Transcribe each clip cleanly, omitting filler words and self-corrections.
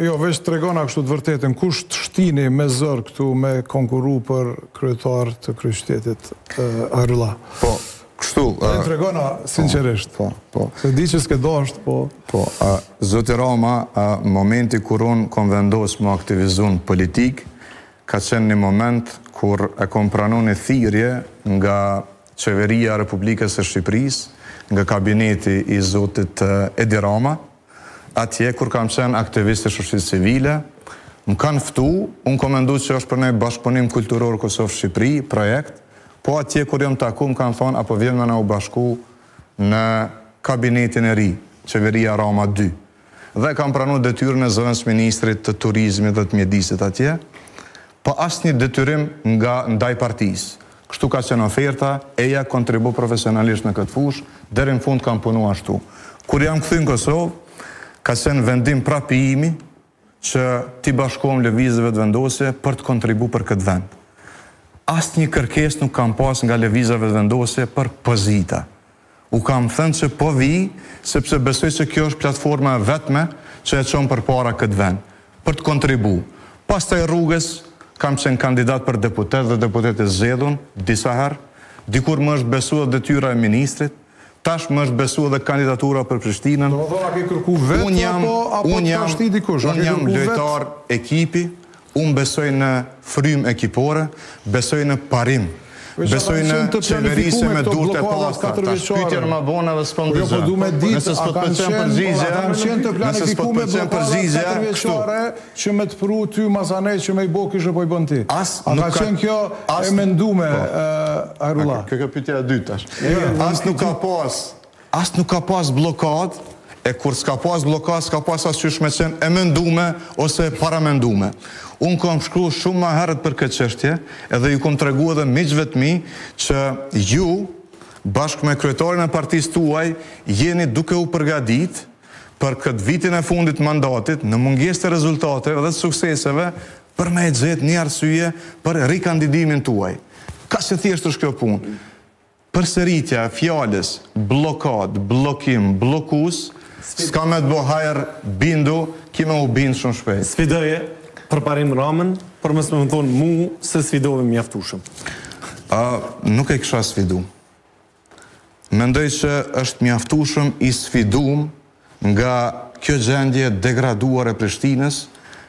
Jo, veç të regona kështu të vërtetën, kush të shtini me zërë këtu me konkuru për kryetar të kryeqytetit Ajrullah? Po, kështu... Të regona, sinqerisht. Po. Se di që s'ke dosht, po... Po, Zoti Rama, momenti kur unë kom vendos më aktivizun politik, ka qenë një moment kur e kom pranu një thirrje nga Qeveria Republikës së Shqipërisë, nga kabineti i Zotit Edi Rama, atje kur kam qenë aktivist e shoqërisë civile, më kanë ftu, unë kom mendu që është për ne bashkëpunim kulturor Kosovë-Shqipëri, projekt, po atje kur jam taku më kanë thonë, apo vjen me na u bashku në kabinetin e ri, Qeveria Rama 2. Dhe kam pranu detyrën e zëvendës ministrit të turizmit dhe të mjedisit atje, pa asnjë detyrim nga ndaj partisë. Kështu ka qenë oferta, eja kontribu profesionalisht në këtë fushë, deri në fund kam punu ashtu. Kur jam kthy në Kosovë, ka qenë vendim prapi imi që ti bashkohem lëvizjeve të vendosje për të kontribu për këtë vend. Asnjë kërkesë nuk kam pas nga lëvizjeve të vendosje për pozita. U kam thënë që po vi, sepse besoj që kjo është platforma vetme që e çon përpara këtë vend, për të kontribu. Pastaj rrugës kam qenë kandidat për deputet dhe deputet e zgjedhur disa herë, dikur më është besuar detyra e ministrit, tash më është besuar dhe kandidatura për Prishtinën. Do më thonë, a ke kërku vetë apo të trashti dikush? Unë jam lojtar ekipi, unë besoj në frym ekipore, besoj në parim, besoj në qeverisje me durët e pasta. Ta shpytjer ma bona dhe s'pëm të zë. Nëse s'pët përqen përgjigje, nëse s'pët përqen përgjigje, kështu. Që me të pru ty masanej që me i bo kishë po i bën ti. A ka qenë kjo e mendume, Ajrullah? Kjo pyetja e dytë tash. As nuk ka pas blokad, e kur s'ka pas blokad, s'ka pas as qysh me qenë e mendume ose paramendume. Unë kom shkru shumë ma herët për këtë çështje, edhe ju kom tregu edhe miqve të mi që ju, bashkë me kryetarin e partisë tuaj, jeni duke u përgadit për këtë vitin e fundit mandatit, në mungesë të rezultateve dhe të sukseseve, për me e gjetë një arsye për rikandidimin tuaj. Ka që thjesht është kjo punë. Përsëritja fjalës blokad, blokim, blokus, s'ka me të bohajer bindu, kime u bindë shumë shpejt. Sfidoje për parim Ramën, për mësë me më thonë mu se sfidove mjaftueshëm. Nuk e kisha sfidu. Mendoj që është mjaftueshëm i sfidum nga kjo gjendje degraduar e Prishtinës,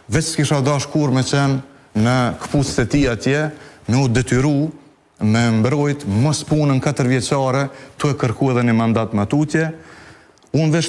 veç s'kisha dash kur me qenë në këpucët e ti atje, me u detyru me mbrojt mos punën 4 vjeçare, tu e kërku edhe një mandat matutje. Unë veç